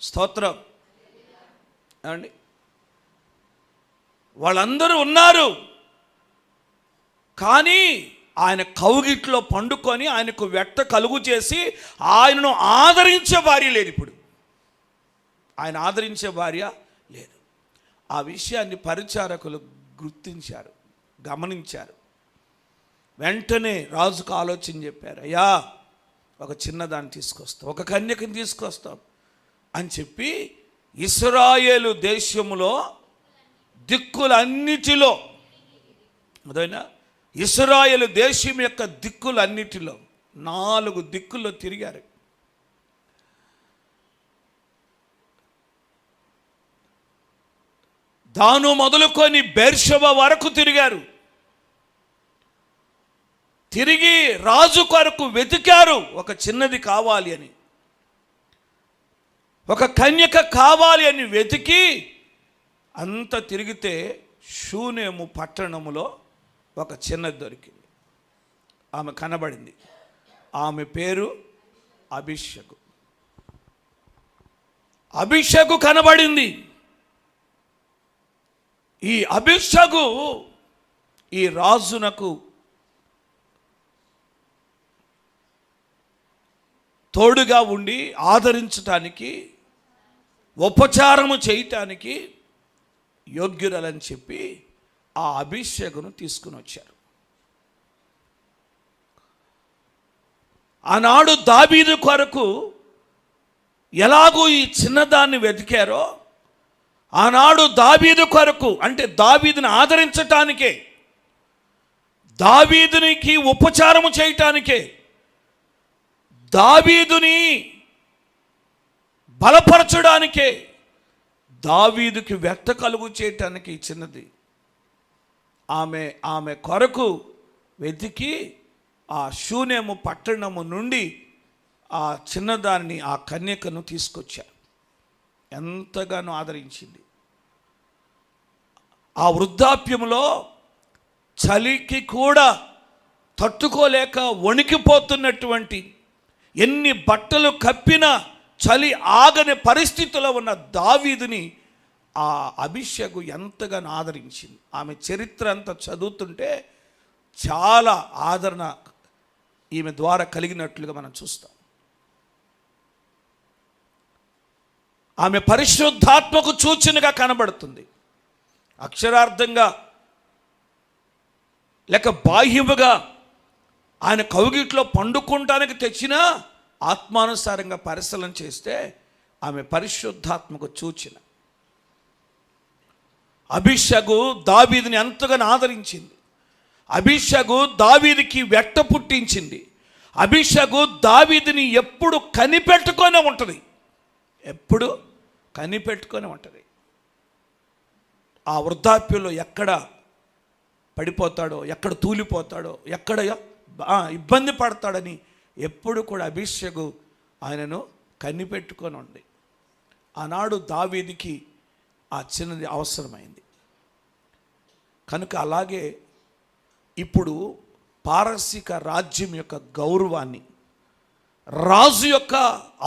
స్తోత్రం అండి. వాళ్ళందరూ ఉన్నారు, కానీ ఆయన కౌగిట్లో పండుకొని ఆయనకు వెట్ట కలుగు చేసి ఆయనను ఆదరించే భార్య లేదు. ఇప్పుడు ఆయన ఆదరించే భార్య లేదు. ఆ విషయాన్ని పరిచారకులు గుర్తించారు, గమనించారు. వెంటనే రాజుకు ఆలోచన చెప్పారు, అయ్యా ఒక చిన్నదాన్ని తీసుకొస్తాం, ఒక కన్యకని తీసుకొస్తాం అని చెప్పి ఇశ్రాయేలు దేశములో దిక్కులన్నిటిలో, అదైనా ఇశ్రాయేలు దేశం యొక్క దిక్కులన్నిటిలో 4 దిక్కుల్లో తిరిగారు. దాను మొదలుకొని బెర్షెబా వరకు తిరిగారు. తిరిగి రాజు కొరకు వెతికారు, ఒక చిన్నది కావాలి అని, ఒక కన్యక కావాలి అని వెతికి అంత తిరిగితే షూనేము పట్టణములో ఒక చిన్నది దొరికింది. ఆమె కనబడింది. ఆమె పేరు అబీషగు. అబీషగు కనబడింది. ఈ అబీషగు ఈ రాజునకు తోడుగా ఉండి ఆదరించటానికి, ఉపచారము చేయటానికి యోగ్యురాలని చెప్పి ఆ అబీషగును తీసుకుని వచ్చారు. ఆనాడు దావీదు కొరకు ఎలాగూ ఈ చిన్నదాన్ని వెతికారో, ఆనాడు దావీదు కొరకు, అంటే దావీదుని ఆదరించటానికే, దావీదునికి ఉపచారము చేయటానికే, దావీదుని బలపరచడానికే, దావీదుకి వ్యక్త కలుగు చేయటానికి చిన్నది ఆమె కొరకు వెతికి ఆ షూనేము పట్టణము నుండి ఆ చిన్నదాన్ని, ఆ కన్యకను తీసుకొచ్చారు. ఎంతగానో ఆదరించింది. ఆ వృద్ధాప్యంలో చలికి కూడా తట్టుకోలేక వణికిపోతున్నటువంటి, ఎన్ని బట్టలు కప్పినా చలి ఆగని పరిస్థితిలో ఉన్న దావీదుని ఆ అబీషగు ఎంతగానో ఆదరించింది. ఆమె చరిత్ర అంతా చదువుతుంటే చాలా ఆదరణ ఈమె ద్వారా కలిగినట్లుగా మనం చూస్తాం. ఆమె పరిశుద్ధాత్మకు సూచనగా కనబడుతుంది. అక్షరార్థంగా లేక బాహ్యముగా ఆయన కౌగిట్లో పండుకుంటానికి తెచ్చినా ఆత్మానుసారంగా పరిశీలన చేస్తే ఆమె పరిశుద్ధాత్మకు సూచన. అబీషగు దావీదుని ఎంతగానో ఆదరించింది. అబీషగు దావీదుకి వెట్ట పుట్టించింది. అబీషగు దావీదుని ఎప్పుడు కనిపెట్టుకొనే ఉంటుంది, ఎప్పుడు కనిపెట్టుకొని ఉంటుంది. ఆ వృద్ధాప్యంలో ఎక్కడ పడిపోతాడో, ఎక్కడ తూలిపోతాడో, ఎక్కడ ఇబ్బంది పడతాడని ఎప్పుడు కూడా అబీషగు ఆయనను కనిపెట్టుకొని ఉంది. ఆనాడు దావీదుకి ఆ చిన్నది అవసరమైంది కనుక. అలాగే ఇప్పుడు పారసీక రాజ్యం యొక్క గౌరవాన్ని, రాజు యొక్క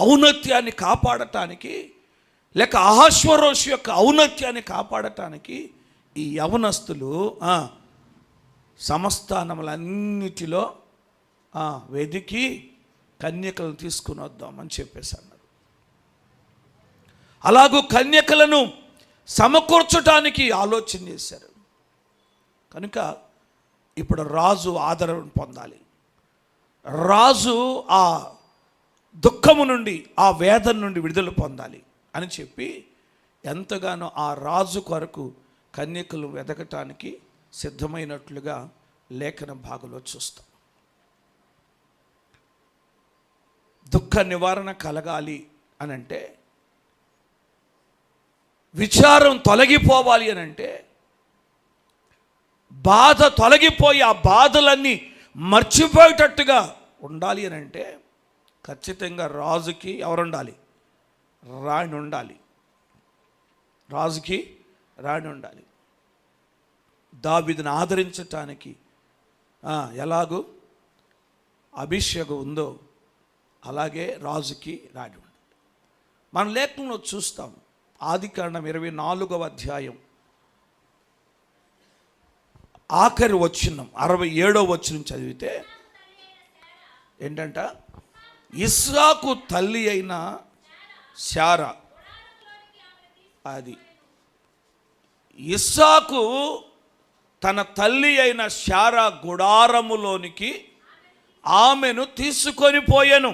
ఔన్నత్యాన్ని కాపాడటానికి, లేక అహష్వేరోషు యొక్క ఔన్నత్యాన్ని కాపాడటానికి ఈ యవనస్తులు సంస్థానములన్నిటిలో వెదికి కన్యకలను తీసుకుని వద్దామని చెప్పేసి అన్నారు. అలాగూ కన్యకలను సమకూర్చడానికి ఆలోచన చేశారు. కనుక ఇప్పుడు రాజు ఆదరణ పొందాలి. రాజు ఆ దుఃఖము నుండి, ఆ వేదన నుండి విడుదల పొందాలి అని చెప్పి ఎంతగానో ఆ రాజు కొరకు కన్యకలు వెతకటానికి సిద్ధమైనట్లుగా లేఖన భాగంలో చూస్తాం. దుఃఖ నివారణ కలగాలి అని అంటే, విచారం తొలగిపోవాలి అని అంటే, బాధ తొలగిపోయి ఆ బాధలన్నీ మర్చిపోయేటట్టుగా ఉండాలి అని అంటే ఖచ్చితంగా రాజుకి ఎవరుండాలి? రాణి ఉండాలి. రాజుకి రాణి ఉండాలి. దావీదును ఆదరించటానికి ఎలాగూ అభిషేకం ఉందో అలాగే రాజుకి రాణి ఉండాలి. మన లేఖనంలో చూస్తాం. ఆదికాండం 24వ అధ్యాయం ఆఖరి వచనం 67వ వచనం చదివితే ఏంటంట, ఇస్సాకు తల్లి అయిన శారా, అది ఇస్సాకు తన తల్లి అయిన శారా గుడారములోనికి ఆమెను తీసుకొని పోయెను.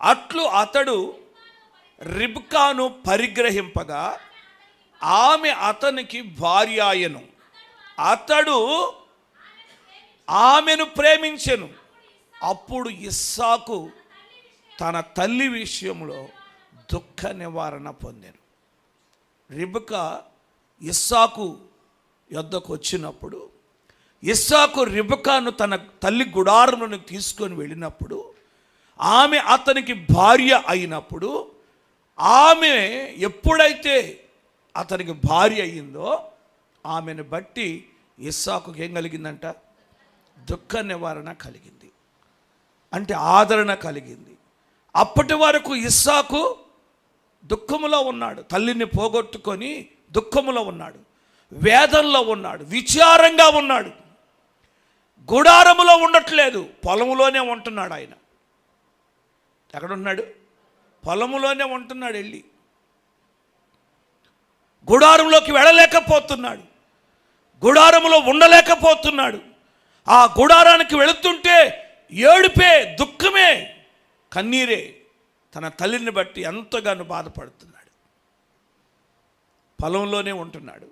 అట్లు అతడు రిబ్కాను పరిగ్రహింపగా ఆమె అతనికి భార్య ఆయను. అతడు ఆమెను ప్రేమించెను. అప్పుడు ఇస్సాకు తన తల్లి విషయంలో దుఃఖ నివారణ పొందెను. రిబ్కా ఇస్సాకు యొద్దకు వచ్చినప్పుడు, ఇస్సాకు రిబ్కాను తన తల్లి గుడారంలోకి తీసుకొని వెళ్ళినప్పుడు, ఆమె అతనికి భార్య అయినప్పుడు, ఆమె ఎప్పుడైతే అతనికి భార్య అయిందో ఆమెను బట్టి ఇస్సాకుకి ఏం కలిగిందంట? దుఃఖ నివారణ కలిగింది, అంటే ఆదరణ కలిగింది. అప్పటి వరకు ఇస్సాకు దుఃఖములో ఉన్నాడు, తల్లిని పోగొట్టుకొని దుఃఖములో ఉన్నాడు, వేదనలో ఉన్నాడు, విచారంగా ఉన్నాడు. గుడారములో ఉండట్లేదు, పొలములోనే ఉంటున్నాడు. ఆయన ఎక్కడున్నాడు? పొలములోనే ఉంటున్నాడు. వెళ్ళి గుడారంలోకి వెళ్ళలేకపోతున్నాడు, గుడారములో ఉండలేకపోతున్నాడు. ఆ గుడారానికి వెళుతుంటే ఏడుపే, దుఃఖమే, కన్నీరే. తన తల్లిని బట్టి ఎంతగానో బాధపడుతున్నాడు. పొలంలోనే ఉంటున్నాడు.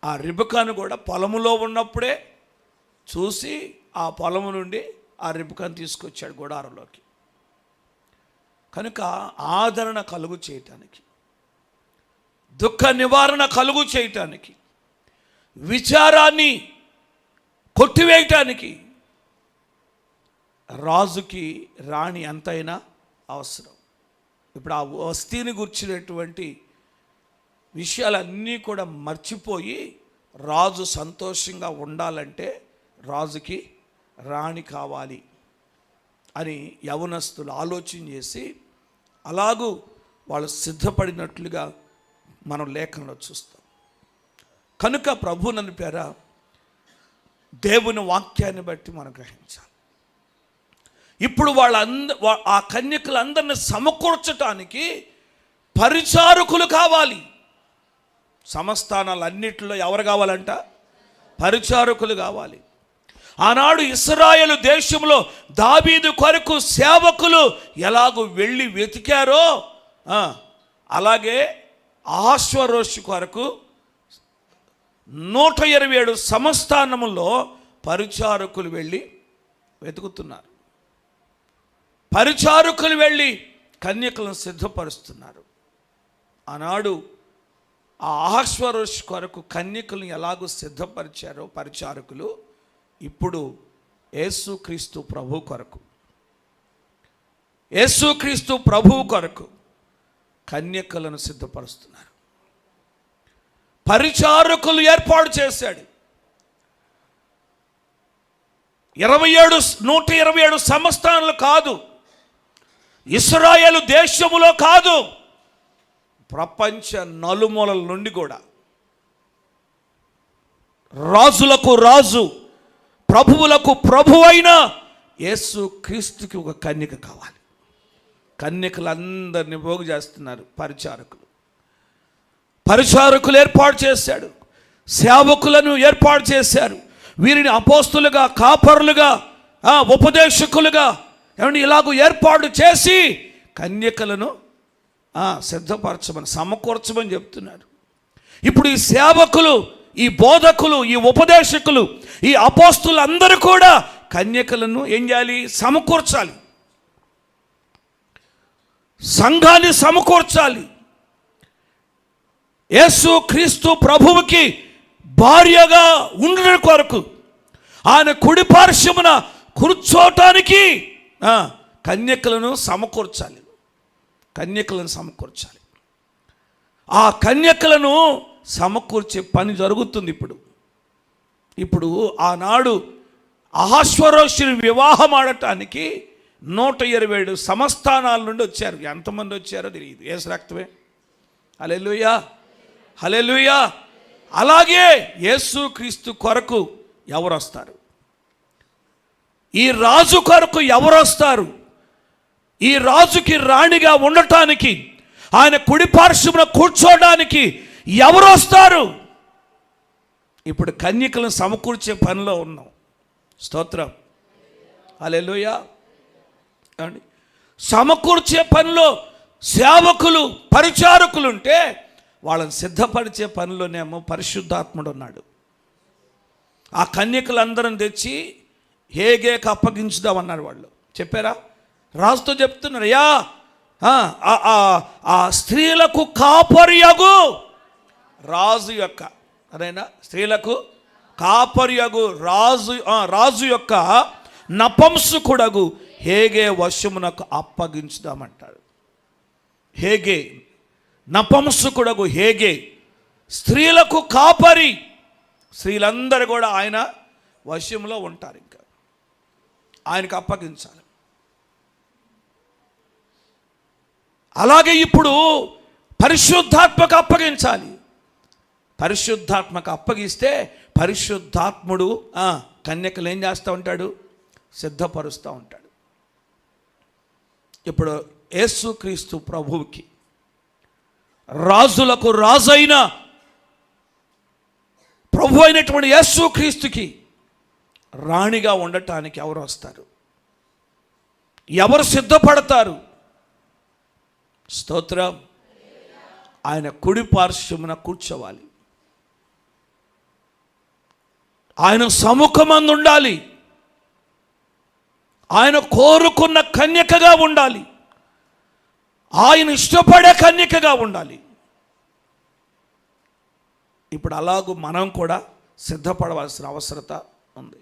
ఆ రిబ్కాను కూడా పొలములో ఉన్నప్పుడే చూసి ఆ పొలము నుండి ఆ రిబ్కాను తీసుకొచ్చాడు గుడారంలోకి. కనుక ఆదరణ కలుగు చేయటానికి, దుఃఖ నివారణ కలుగు చేయటానికి, విచారాన్ని కొట్టివేయటానికి రాజుకి రాణి ఎంతైనా అవసరం. ఇప్పుడు ఆ వస్తీని గుర్చినటువంటి విషయాలన్నీ కూడా మర్చిపోయి రాజు సంతోషంగా ఉండాలంటే రాజుకి రాణి కావాలి అని యవనస్తులు ఆలోచన చేసి అలాగూ వాళ్ళు సిద్ధపడినట్లుగా మనం లేఖనంలో చూస్తాం. కనుక ప్రభు నన్ను పేర దేవుని వాక్యాన్ని బట్టి మనం గ్రహించాలి. ఇప్పుడు ఆ కన్యకులందరిని సమకూర్చటానికి పరిచారకులు కావాలి. సంస్థానాలన్నిటిలో ఎవరు కావాలంట? పరిచారకులు కావాలి. ఆనాడు ఇశ్రాయేలు దేశంలో దావీదు కొరకు సేవకులు ఎలాగూ వెళ్ళి వెతికారో అలాగే అహష్వేరోషు కొరకు 127 సంస్థానములో పరిచారకులు వెళ్ళి వెతుకుతున్నారు. పరిచారకులు వెళ్ళి కన్యకలను సిద్ధపరుస్తున్నారు. ఆనాడు ఆ అహష్వేరోషు కొరకు కన్యకలను ఎలాగూ సిద్ధపరిచారో పరిచారకులు, ఇప్పుడు యేసుక్రీస్తు ప్రభు కొరకు, యేసుక్రీస్తు ప్రభు కొరకు కన్యకలను సిద్ధపరుస్తున్నారు. పరిచారకులు ఏర్పాటు చేశాడు. 127 సంస్థానాలు కాదు, ఇశ్రాయేలు దేశములో కాదు, ప్రపంచ నలుమూలల నుండి కూడా రాజులకు రాజు, ప్రభువులకు ప్రభు అయిన యేసు క్రీస్తుకి ఒక కన్యక కావాలి. కన్యకలందరినీ పోగు చేస్తున్నారు పరిచారకులు. పరిచారకులు ఏర్పాటు చేశాడు, సేవకులను ఏర్పాటు చేశారు. వీరిని అపోస్తులుగా, కాపరులుగా, ఉపదేశకులుగా ఏమంటే ఇలాగూ ఏర్పాటు చేసి కన్యకలను సిద్ధపరచమని, సమకూర్చమని చెప్తున్నారు. ఇప్పుడు ఈ సేవకులు, ఈ బోధకులు, ఈ ఉపదేశకులు, ఈ అపోస్తులు అందరూ కూడా కన్యకలను ఏం చేయాలి? సమకూర్చాలి, సంఘాన్ని సమకూర్చాలి. యేసు క్రీస్తు ప్రభువుకి భార్యగా ఉండడం కొరకు, ఆయన కుడి పార్శ్వమున కూర్చోటానికి కన్యకలను సమకూర్చాలి. కన్యకలను సమకూర్చాలి. ఆ కన్యకలను సమకూర్చే పని జరుగుతుంది. ఇప్పుడు ఆనాడు అహష్వేరోషుని వివాహం ఆడటానికి 127 సంస్థానాల నుండి వచ్చారు. ఎంతమంది వచ్చారో తెలియదు. యేసు రక్తమే. హల్లెలూయా, హల్లెలూయా. అలాగే యేసుక్రీస్తు కొరకు ఎవరు వస్తారు? ఈ రాజు కొరకు ఎవరు వస్తారు? ఈ రాజుకి రాణిగా ఉండటానికి, ఆయన కుడి పార్శ్వమున కూర్చోడానికి ఎవరు వస్తారు? ఇప్పుడు కన్యకలను సమకూర్చే పనిలో ఉన్నాం. స్తోత్రం, హల్లెలూయా. అండి, సమకూర్చే పనిలో సేవకులు, పరిచారకులు ఉంటే వాళ్ళని సిద్ధపరిచే పనిలోనేమో పరిశుద్ధాత్ముడు ఉన్నాడు. ఆ కన్యకలందరం తెచ్చి హేగేకి అప్పగించుదామన్నారు. వాళ్ళు చెప్పారా? రాజుతో చెప్తున్నారు, అయ్యా ఆ స్త్రీలకు కాపరియగు రాజు యొక్క, అదేనా, స్త్రీలకు కాపరియగు రాజు యొక్క నపుంసకుడగు హేగే వశమునకు అప్పగించుదామంటాడు. హేగే, నపుంసకుడగు హేగే, స్త్రీలకు కాపరి. స్త్రీలందరూ కూడా ఆయన వశంలో ఉంటారు. ఇంకా ఆయనకు అప్పగించాలి. అలాగే ఇప్పుడు పరిశుద్ధాత్మకు అప్పగించాలి. పరిశుద్ధాత్మకు అప్పగిస్తే పరిశుద్ధాత్ముడు కన్యకలు ఏం చేస్తూ ఉంటాడు? సిద్ధపరుస్తూ ఉంటాడు. ఇప్పుడు యేసుక్రీస్తు ప్రభువుకి, రాజులకు రాజైన ప్రభు అయినటువంటి యేసుక్రీస్తుకి రాణిగా ఉండటానికి ఎవరు వస్తారు? ఎవరు సిద్ధపడతారు? స్తోత్రం. ఆయన కుడి పార్శ్వమున కూర్చోవాలి. ఆయన సముఖమందు ఉండాలి. ఆయన కోరుకున్న కన్యకగా ఉండాలి. ఆయన ఇష్టపడే కన్యకగా ఉండాలి. ఇప్పుడు అలాగూ మనం కూడా సిద్ధపడవలసిన అవసరత ఉంది.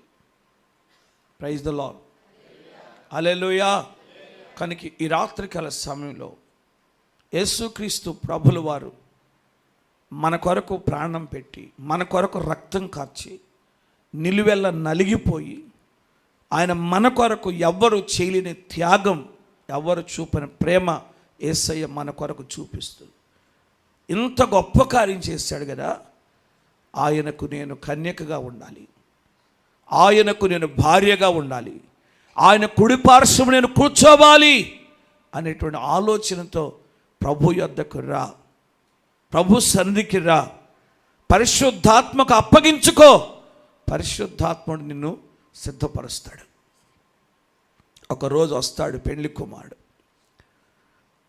ప్రైజ్ ద లార్డ్, హల్లెలూయా. కనుక ఈ రాత్రికాల సమయంలో యేసుక్రీస్తు ప్రభుల వారు మన కొరకు ప్రాణం పెట్టి, మన కొరకు రక్తం కార్చి, నిలువెల్ల నలిగిపోయి, ఆయన మన కొరకు ఎవ్వరు చేయలేని త్యాగం, ఎవ్వరు చూపని ప్రేమ యేసయ్య మన కొరకు చూపిస్తుంది. ఇంత గొప్ప కార్యం చేశాడు కదా. ఆయనకు నేను కన్యకగా ఉండాలి, ఆయనకు నేను భార్యగా ఉండాలి, ఆయన కుడి పార్శ్వము నేను కూర్చోవాలి అనేటువంటి ఆలోచనతో ప్రభు యొద్దకు రా, ప్రభు సన్నిధికి రా, పరిశుద్ధాత్మకు అప్పగించుకో. పరిశుద్ధాత్ముడు నిన్ను సిద్ధపరుస్తాడు. ఒకరోజు వస్తాడు పెళ్లి కుమారుడు.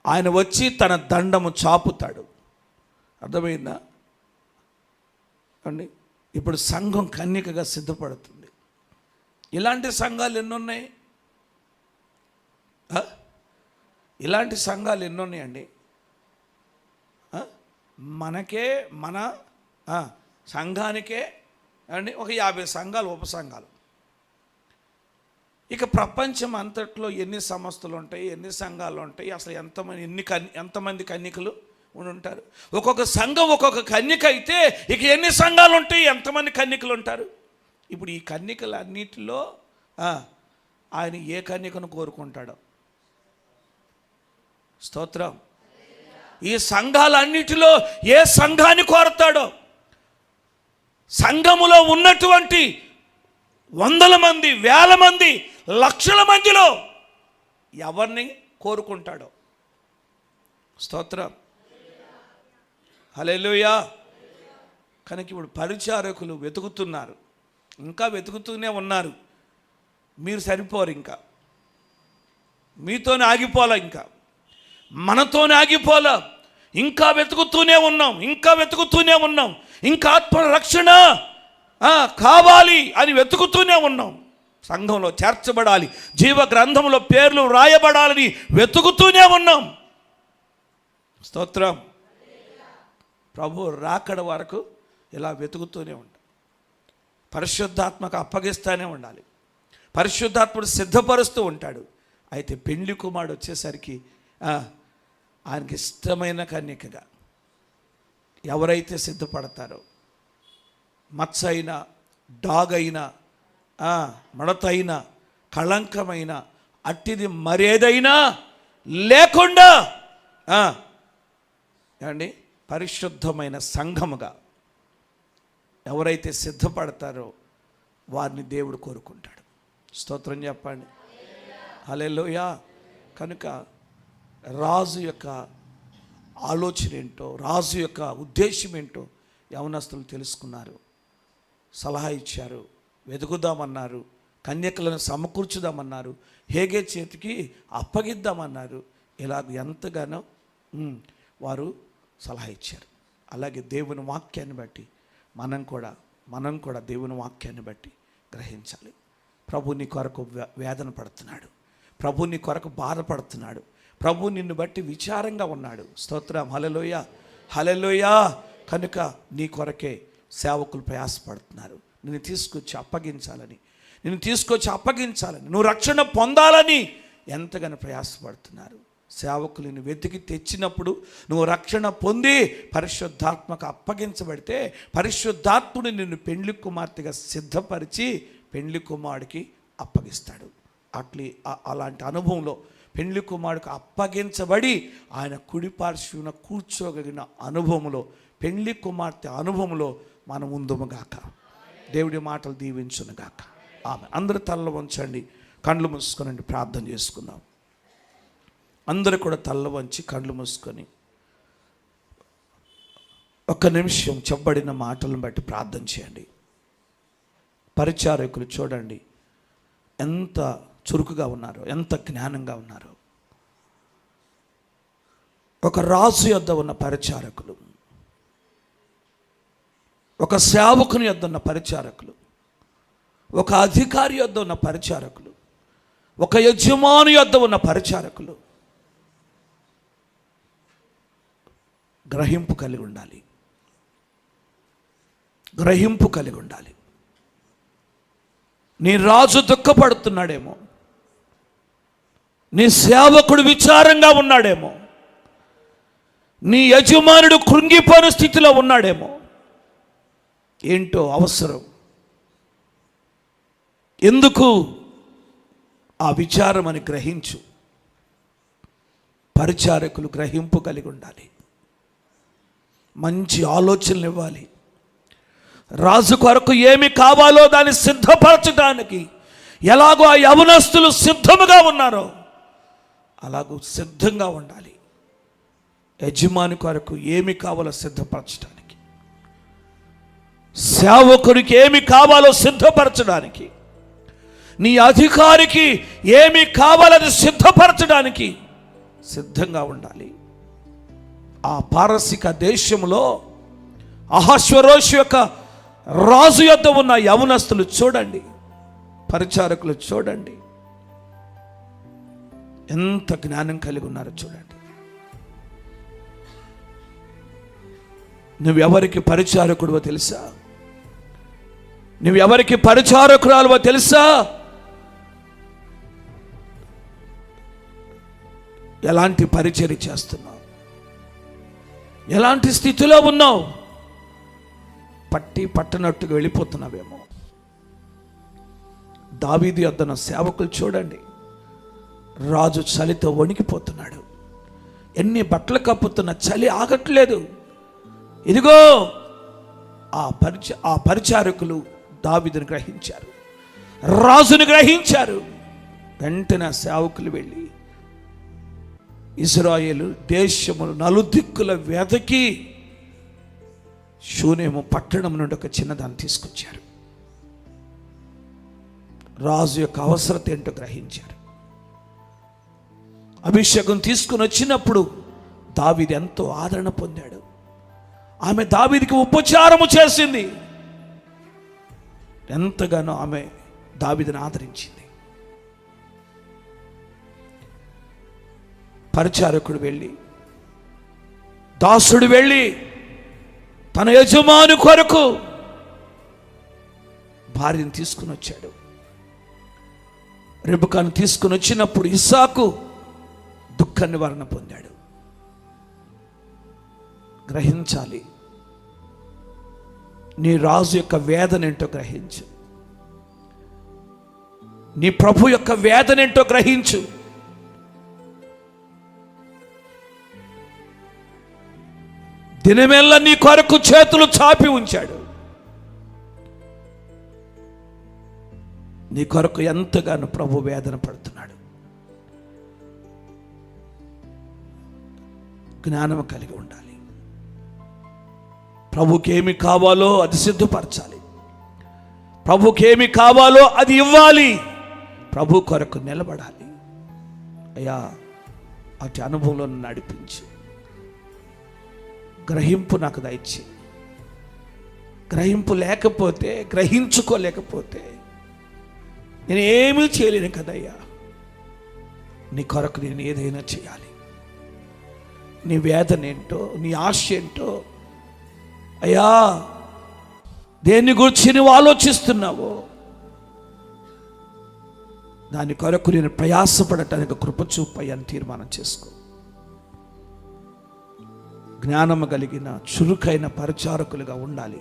ఆయన వచ్చి తన దండము చాపుతాడు. అర్థమైందా అండి? ఇప్పుడు సంఘం కన్యకగా సిద్ధపడుతుంది. ఇలాంటి సంఘాలు ఎన్నున్నాయి? ఇలాంటి సంఘాలు ఎన్నున్నాయండి? మనకే, మన సంఘానికే అండి ఒక 50 సంఘాలు, ఉపసంఘాలు. ఇక ప్రపంచం అంతట్లో ఎన్ని సంస్థలు ఉంటాయి, ఎన్ని సంఘాలు ఉంటాయి, అసలు ఎంతమంది కన్యకలు ఉంటారు? ఒక్కొక్క సంఘం ఒక్కొక్క కన్యక అయితే ఇక ఎన్ని సంఘాలు ఉంటాయి, ఎంతమంది కన్యకలు ఉంటారు? ఇప్పుడు ఈ కన్యకలన్నిటిలో ఆయన ఏ కన్యకను కోరుకుంటాడో? స్తోత్రం. ఈ సంఘాలన్నిటిలో ఏ సంఘాన్ని కోరతాడో? సంఘములో ఉన్నటువంటి వందల మంది, వేల మంది, లక్షల మందిలో ఎవరిని కోరుకుంటాడో? స్తోత్రం, హల్లెలూయా. కనుక ఇప్పుడు పరిచారకులు వెతుకుతున్నారు, ఇంకా వెతుకుతూనే ఉన్నారు. మీరు సరిపోరు, ఇంకా మీతోనే ఆగిపోలా, ఇంకా మనతోనే ఆగిపోలా. ఇంకా వెతుకుతూనే ఉన్నాం, ఇంకా వెతుకుతూనే ఉన్నాం. ఇంకా ఆత్మ రక్షణ కావాలి అని వెతుకుతూనే ఉన్నాం. సంఘంలో చేర్చబడాలి, జీవ గ్రంథంలో పేర్లు రాయబడాలని వెతుకుతూనే ఉన్నాం. స్తోత్రం. ప్రభు రాకడ వరకు ఇలా వెతుకుతూనే ఉంటాం. పరిశుద్ధాత్మకు అప్పగిస్తూనే ఉండాలి. పరిశుద్ధాత్ముడు సిద్ధపరుస్తూ ఉంటాడు. అయితే పెండ్లి కుమారుడు వచ్చేసరికి ఆయనకి ఇష్టమైన కన్యకగా ఎవరైతే సిద్ధపడతారో, మచ్చ అయినా, డాగ్ అయినా, మడత అయినా, కళంకమైన అట్టిది మరేదైనా లేకుండా ఏమండి పరిశుద్ధమైన సంఘముగా ఎవరైతే సిద్ధపడతారో వారిని దేవుడు కోరుకుంటాడు. స్తోత్రం చెప్పండి. హల్లెలూయా. కనుక రాజు యొక్క ఆలోచన ఏంటో, రాజు యొక్క ఉద్దేశం ఏంటో యవనస్తులు తెలుసుకున్నారు, సలహా ఇచ్చారు, వెతుకుదామన్నారు, కన్యకలను సమకూర్చుదామన్నారు, హేగే చేతికి అప్పగిద్దామన్నారు. ఇలా ఎంతగానో వారు సలహా ఇచ్చారు. అలాగే దేవుని వాక్యాన్ని బట్టి మనం కూడా దేవుని వాక్యాన్ని బట్టి గ్రహించాలి. ప్రభు నీ కొరకు వేదన పడుతున్నాడు, ప్రభు నీ కొరకు బాధపడుతున్నాడు, ప్రభు నిన్ను బట్టి విచారంగా ఉన్నాడు. స్తోత్రం. హల్లెలూయా, హల్లెలూయా. కనుక నీ కొరకే సేవకులు ప్రయాసపడుతున్నారు, నిన్ను తీసుకొచ్చి అప్పగించాలని, నువ్వు రక్షణ పొందాలని ఎంతగానో ప్రయాసపడుతున్నారు. సేవకులను వెతికి తెచ్చినప్పుడు నువ్వు రక్షణ పొంది పరిశుద్ధాత్మకు అప్పగించబడితే పరిశుద్ధాత్ముడు నిన్ను పెండ్లి కుమార్తెగా సిద్ధపరిచి పెండ్లి కుమారుడికి అప్పగిస్తాడు. అలాంటి అనుభవంలో పెండ్లి కుమారుడికి అప్పగించబడి ఆయన కుడిపార్శ్వన కూర్చోగలిగిన అనుభవంలో, పెండ్లి కుమార్తె అనుభవంలో మనం ఉందుముగాక. దేవుడి మాటలు దీవించునుగాక. ఆమె. అందరూ తల్ల వంచండి, కళ్ళు మూసుకొనండి, ప్రార్థన చేసుకుందాం. అందరూ కూడా తల్ల వంచి కళ్ళు మూసుకొని ఒక్క నిమిషం చెప్పబడిన మాటలను బట్టి ప్రార్థన చేయండి. పరిచారకులు చూడండి ఎంత చురుకుగా ఉన్నారో, ఎంత జ్ఞానంగా ఉన్నారో. ఒక రాజు యొద్ద ఉన్న పరిచారకులు, ఒక సేవకుని యొద్ద ఉన్న పరిచారకులు, ఒక అధికారి యొద్ద ఉన్న పరిచారకులు, ఒక యజమాని యొద్ద ఉన్న పరిచారకులు గ్రహింపు కలిగి ఉండాలి. నీ రాజు దుఃఖపడుతున్నాడేమో, నీ సేవకుడు విచారంగా ఉన్నాడేమో, నీ యజమానుడు కృంగిపోయిన స్థితిలో ఉన్నాడేమో. ఏంటో అవసరం, ఎందుకు ఆ విచారం అని గ్రహించు. పరిచారకులు గ్రహింపు కలిగి ఉండాలి, మంచి ఆలోచనలు ఇవ్వాలి. రాజు కొరకు ఏమి కావాలో దాన్ని సిద్ధపరచడానికి ఎలాగో ఆ యవనస్తులు సిద్ధముగా ఉన్నారో అలాగూ సిద్ధంగా ఉండాలి. యజమాని కొరకు ఏమి కావాలో సిద్ధపరచడానికి, సేవకుడికి ఏమి కావాలో సిద్ధపరచడానికి, నీ అధికారికి ఏమి కావాలని సిద్ధపరచడానికి సిద్ధంగా ఉండాలి. ఆ పారసిక దేశంలో అహశ్వరోషు యొక్క రాజు యొద్ద ఉన్న యవనస్తులు చూడండి, పరిచారకులు చూడండి ఎంత జ్ఞానం కలిగి ఉన్నారో చూడండి. నువ్వెవరికి పరిచారకుడివో తెలుసా? నువ్వెవరికి పరిచారకురాలువో తెలుసా? ఎలాంటి పరిచర్య చేస్తున్నావు? ఎలాంటి స్థితిలో ఉన్నావు? పట్టనట్టుగా వెళ్ళిపోతున్నావేమో. దావీదు యొద్దన సేవకులు చూడండి, రాజు చలితో వణికిపోతున్నాడు, ఎన్ని బట్టలు కప్పుతున్న చలి ఆగట్లేదు. ఇదిగో ఆ పరిచారకులు దావీదుని గ్రహించారు, రాజుని గ్రహించారు. వెంటనే సేవకులు వెళ్ళి ఇశ్రాయేలు దేశములు నలుదిక్కుల వెదకి షూనేము పట్టణం నుండి ఒక చిన్నదాన్ని తీసుకొచ్చారు. రాజు యొక్క అవసరత ఏంటో గ్రహించారు. అభిషేకం తీసుకుని వచ్చినప్పుడు దావీదు ఎంతో ఆదరణ పొందాడు. ఆమె దావీదుకి ఉపచారము చేసింది, ఎంతగానో ఆమె దావీదుని ఆదరించింది. పరిచారకుడు వెళ్ళి, దాసుడు వెళ్ళి తన యజమాని కొరకు భార్యను తీసుకుని వచ్చాడు. రెబెకాను తీసుకుని వచ్చినప్పుడు ఇస్సాకు దుఃఖ నివారణ పొందాడు. గ్రహించాలి, నీ రాజు యొక్క వేదన ఏంటో గ్రహించు. నీ ప్రభు యొక్క వేదనేంటో గ్రహించు. దినమెల్లా నీ కొరకు చేతులు చాపి ఉంచాడు. నీ కొరకు ఎంతగానో ప్రభు వేదన పడుతున్నాడు. జ్ఞానం కలిగి ఉండాలి. ప్రభుకి ఏమి కావాలో అది సిద్ధపరచాలి. ప్రభుకి ఏమి కావాలో అది ఇవ్వాలి. ప్రభు కొరకు నిలబడాలి. అయ్యా, అటు అనుభవంలో నడిపించి గ్రహింపు నాకు దయచి. గ్రహింపు లేకపోతే, గ్రహించుకోలేకపోతే నేను ఏమీ చేయలేను కదయ్యా. నీ కొరకు నేను ఏదైనా చేయాలి. నీ వేదన ఏంటో, నీ ఆశ ఏంటో అయ్యా, దేన్ని గురించి నువ్వు ఆలోచిస్తున్నావో దాని కొరకు నేను ప్రయాసపడటానికి కృప చూపయ్యని తీర్మానం చేసుకో. జ్ఞానము కలిగిన చురుకైన పరిచారకులుగా ఉండాలి.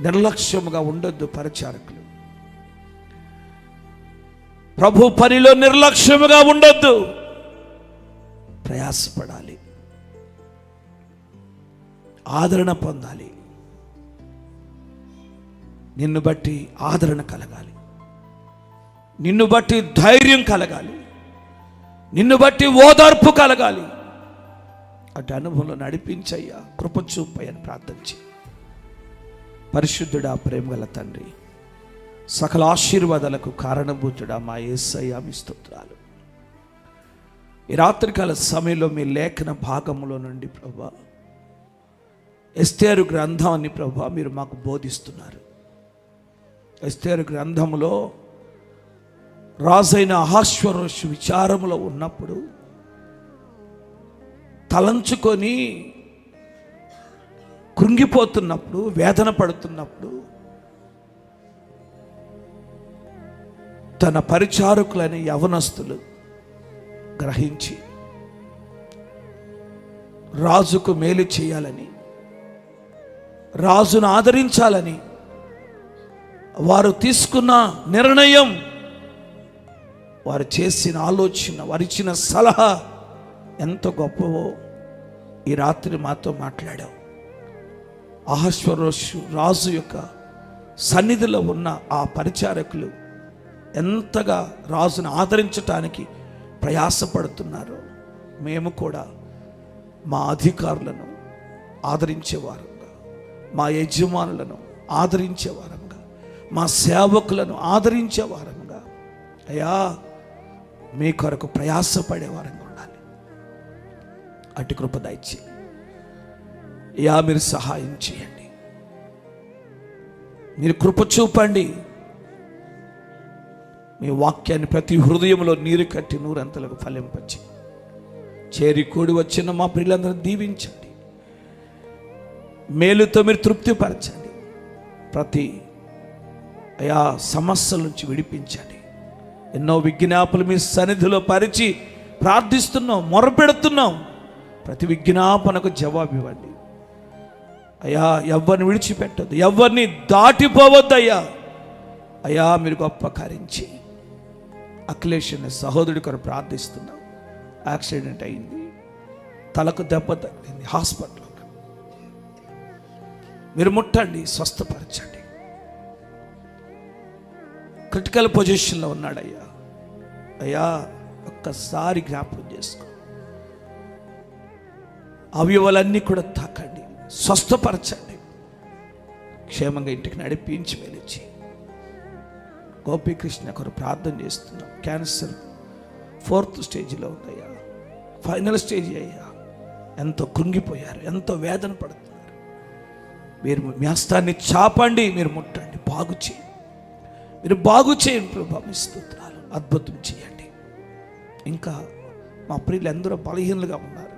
నిర్లక్ష్యముగా ఉండొద్దు. పరిచారకులు ప్రభు పనిలో నిర్లక్ష్యముగా ఉండొద్దు. ప్రయాసపడాలి. ఆదరణ పొందాలి. నిన్ను బట్టి ఆదరణ కలగాలి. నిన్ను బట్టి ధైర్యం కలగాలి. నిన్ను బట్టి ఓదార్పు కలగాలి. అటు అనుభవంలో నడిపించయ్యా, కృప చూపయ్యని ప్రార్థించి, పరిశుద్ధుడా, ప్రేమగల తండ్రి, సకల ఆశీర్వాదాలకు కారణభూతుడా మా యేసయ్యా, మీ స్తోత్రాలు. ఈ రాత్రికాల సమయంలో మీ లేఖన భాగంలో నుండి ప్రభా, ఎస్తేరు గ్రంథాన్ని ప్రభా మీరు మాకు బోధిస్తున్నారు. ఎస్తేరు గ్రంథంలో రాజైన అహష్వేరోషు విచారములో ఉన్నప్పుడు తలంచుకొని కృంగిపోతున్నప్పుడు, వేదన పడుతున్నప్పుడు తన పరిచారకులైన యవనస్తులు గ్రహించి రాజుకు మేలు చేయాలని, రాజును ఆదరించాలని వారు తీసుకున్న నిర్ణయం, వారు చేసిన ఆలోచన, వారు ఇచ్చిన సలహా ఎంత గొప్పవో ఈ రాత్రి మాతో మాట్లాడావు. అహష్వేరోషు రాజు యొక్క సన్నిధిలో ఉన్న ఆ పరిచారకులు ఎంతగా రాజును ఆదరించటానికి ప్రయాసపడుతున్నారో మేము కూడా మా అధికారులను ఆదరించేవారంగా, మా యజమానులను ఆదరించేవారంగా, మా సేవకులను ఆదరించేవారంగా అయ్యా మీ కొరకు ప్రయాసపడేవారంగా ఉండాలి. అటు కృప దయచేయండి అయ్యా. మీరు సహాయం చేయండి. మీరు కృప చూపండి. మీ వాక్యాన్ని ప్రతి హృదయంలో నీరు కట్టి నూరంతలకు ఫలింపచ్చి చేరి కూడి వచ్చిన మా ప్రియులందరూ దీవించండి. మేలుతో మీరు తృప్తిపరచండి. ప్రతి అయా సమస్యల నుంచి విడిపించండి. ఎన్నో విజ్ఞాపనలు మీ సన్నిధిలో పరిచి ప్రార్థిస్తున్నాం, మొరపెడుతున్నాం. ప్రతి విజ్ఞాపనకు జవాబు ఇవ్వండి అయ్యా. ఎవరిని విడిచిపెట్టద్దు, ఎవరిని దాటిపోవద్దు అయ్యా. అయ్యా మీరు గొప్ప కార్యించి అఖిలేష్ అనే సహోదరుడి కొరకు ప్రార్థిస్తున్నాం. యాక్సిడెంట్ అయింది, తలకు దెబ్బ తగిలింది, హాస్పిటల్. మీరు ముట్టండి, స్వస్థపరచండి. క్రిటికల్ పొజిషన్లో ఉన్నాడయ్యా. అయ్యా ఒక్కసారి జ్ఞాపకం చేసుకో. అవయవాలన్నీ కూడా తాకండి, స్వస్థపరచండి. క్షేమంగా ఇంటికి నడిపించి వెలిచి గోపీకృష్ణ కొరకు ప్రార్థన చేస్తున్నాం. క్యాన్సర్ 4th స్టేజ్లో ఉందయ్యా, ఫైనల్ స్టేజ్ అయ్యా. ఎంతో కృంగిపోయారు, ఎంతో వేదన పడుతున్నారు. మీరు మీ హస్తాన్ని చాపండి, మీరు ముట్టండి, బాగు చేయండి. మీరు బాగు చేయండి ప్రభా. మీ స్తోత్రాలు, అద్భుతం చేయండి. ఇంకా మా ప్రియులు ఎందరో బలహీనలుగా ఉన్నారు.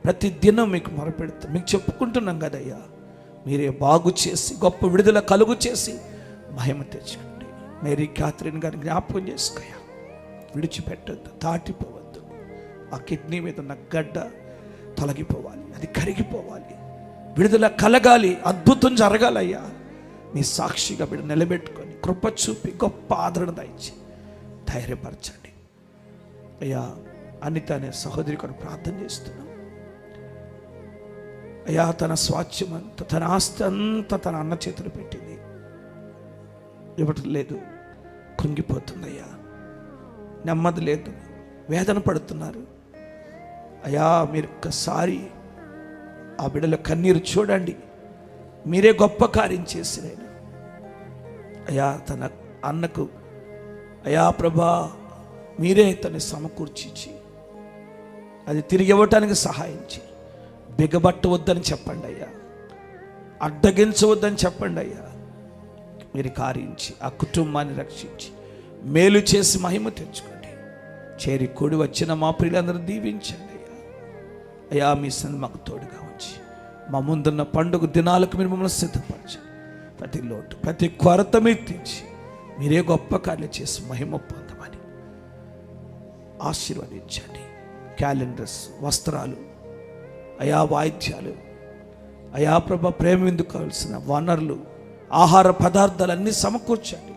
ప్రతి దినం మీకు మొరపెడుతాం, మీకు చెప్పుకుంటున్నాం కదయ్యా. మీరే బాగు చేసి గొప్ప విడుదల కలుగు చేసి మహిమ తెచ్చుకోండి. మేరీ క్యాథరిన్ గారిని జ్ఞాపకం చేసుకోయా. విడిచిపెట్టద్దు, దాటిపోవద్దు. ఆ కిడ్నీ మీద ఉన్న గడ్డ తొలగిపోవాలి, అది కరిగిపోవాలి, విడుదల కలగాలి, అద్భుతం జరగాలయ్యా. మీ సాక్షిగా మీరు నిలబెట్టుకొని కృప చూపి గొప్ప ఆదరణ దయచి ధైర్యపరచండి అయ్యా. అనిత అనే సహోదరి కొరకు ప్రార్థన చేస్తున్నాం అయ్యా. తన స్వాస్థ్యం అంతా, తన ఆస్తి అంతా తన అన్న చేతులు పెట్టింది, ఇవ్వటం లేదు, కృంగిపోతుందయ్యా. నెమ్మది లేదు, వేదన పడుతున్నారు అయ్యా. మీరు ఒక్కసారి ఆ బిడ్డల కన్నీరు చూడండి, మీరే గొప్ప కార్యం చేసిరైనా అయ్యా. తన అన్నకు అయ్యా ప్రభా మీరే తను సమకూర్చి అది తిరిగి ఇవ్వటానికి సహాయం చేయి. బిగబట్టవద్దని చెప్పండి అయ్యా, అడ్డగించవద్దని చెప్పండి అయ్యా. మీరు కార్యించి ఆ కుటుంబాన్ని రక్షించి మేలు చేసి మహిమ తెచ్చుకోండి. చేరి కూడి వచ్చిన మా ప్రియులందరూ దీవించండి అయ్యా. అయ్యా మీ సన్ని మాకు తోడుగా ఉంచి మా ముందున్న పండుగ దినాలకు మీరు మమ్మల్ని సిద్ధపరచండి. ప్రతి లోటు ప్రతి కొరత మీరు తీర్చి మీరే గొప్ప కార్యం చేసి మహిమ పొందమని ఆశీర్వదించండి. క్యాలెండర్స్, వస్త్రాలు అయా, వాయిద్యాలు అయా ప్రభ, ప్రేమ ఎందుకు కావాల్సిన వనరులు, ఆహార పదార్థాలన్నీ సమకూర్చండి.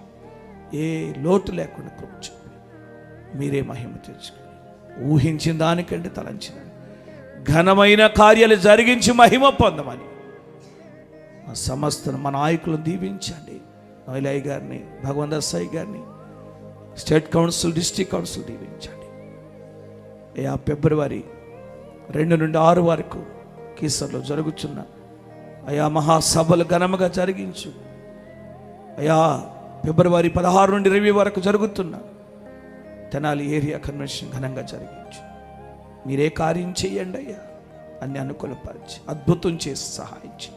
ఏ లోటు లేకుండా కూర్చోండి. మీరే మహిమ తెచ్చుకోండి. ఊహించిన దానికంటే తలంచిన ఘనమైన కార్యాలు జరిగించి మహిమ పొందమని మా సమస్తను మా నాయకులను దీవించండి. నోయిలయ్య గారిని, భగవంత్ సాయి గారిని, స్టేట్ కౌన్సిల్, డిస్ట్రిక్ట్ కౌన్సిల్ దీవించండి. అయ్యా ఫిబ్రవరి 2 నుండి 6 వరకు కీసర్లో జరుగుతున్న అయా మహాసభలు ఘనముగా జరిగించు అయా. ఫిబ్రవరి 16 నుండి 20 వరకు జరుగుతున్న తెనాలి ఏరియా కన్వెన్షన్ ఘనంగా జరిగించు. మీరే కార్యం చేయండి అయ్యా. అన్ని అనుకూలపరిచి అద్భుతం చేసి సహాయించి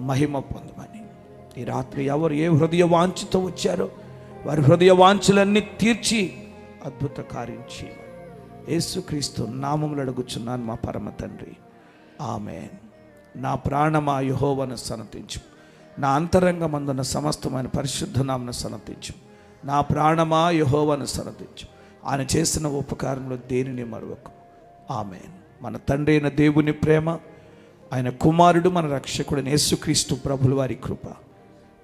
మహిమ పొందమని ఈ రాత్రి ఎవరు ఏ హృదయ వాంఛతో వచ్చారో వారి హృదయ వాంఛలన్నీ తీర్చి అద్భుత కార్యం చేయమని యేసుక్రీస్తు నామములో అడుగుచున్నాను మా పరమ తండ్రి, ఆమేన్. నా ప్రాణమా యెహోవాను సన్నతించు, నా అంతరంగమందున సమస్తమైన పరిశుద్ధ నామమును సన్నతించు. నా ప్రాణమా యెహోవాను సన్నతించు, ఆయన చేసిన ఉపకారంలో దేనిని మరువకు. ఆమేన్. మన తండ్రి అయిన దేవుని ప్రేమ, ఆయన కుమారుడు మన రక్షకుడు యేసుక్రీస్తు ప్రభుల వారి కృప,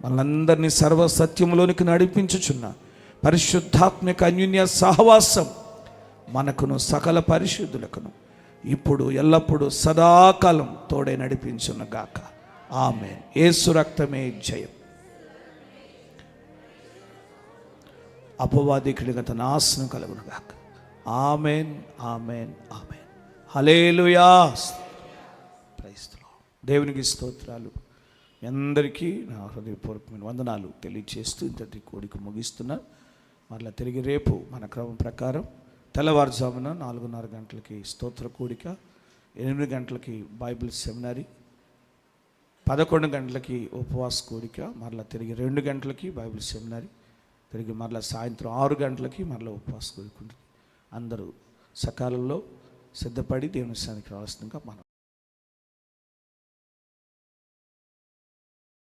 మనందరినీ సర్వసత్యములోనికి నడిపించుచున్న పరిశుద్ధాత్మిక అన్యోన్య సహవాసం మనకును సకల పరిశుద్ధులకును ఇప్పుడు ఎల్లప్పుడూ సదాకాలం తోడే నడిపించును గాక. ఆమేన్. యేసు రక్తమే జయం. అపవాదికుడి గత నాశనం కలుగును గాక. ఆమేన్, ఆమేన్, ఆమేన్. హల్లెలూయా. Praise the Lord. దేవునికి స్తోత్రాలు. మీ అందరికీ నా హృదయపూర్వకమైన వందనాలు తెలియజేస్తూ ఇంతటి కోడికి ముగిస్తున్నా. మరలా తిరిగి రేపు మన క్రమం ప్రకారం తెల్లవారుజామున 4:30 గంటలకి స్తోత్ర కూడిక, 8 గంటలకి బైబిల్ సెమినరీ, 11 గంటలకి ఉపవాస కూడిక, మరలా తిరిగి 2 గంటలకి బైబిల్ సెమినరీ, తిరిగి మరలా సాయంత్రం 6 గంటలకి మరలా ఉపవాస కూడిక ఉంటుంది. అందరూ సకాలంలో సిద్ధపడి దేవుని సన్నిధికి రావాల్సిందిగా మనం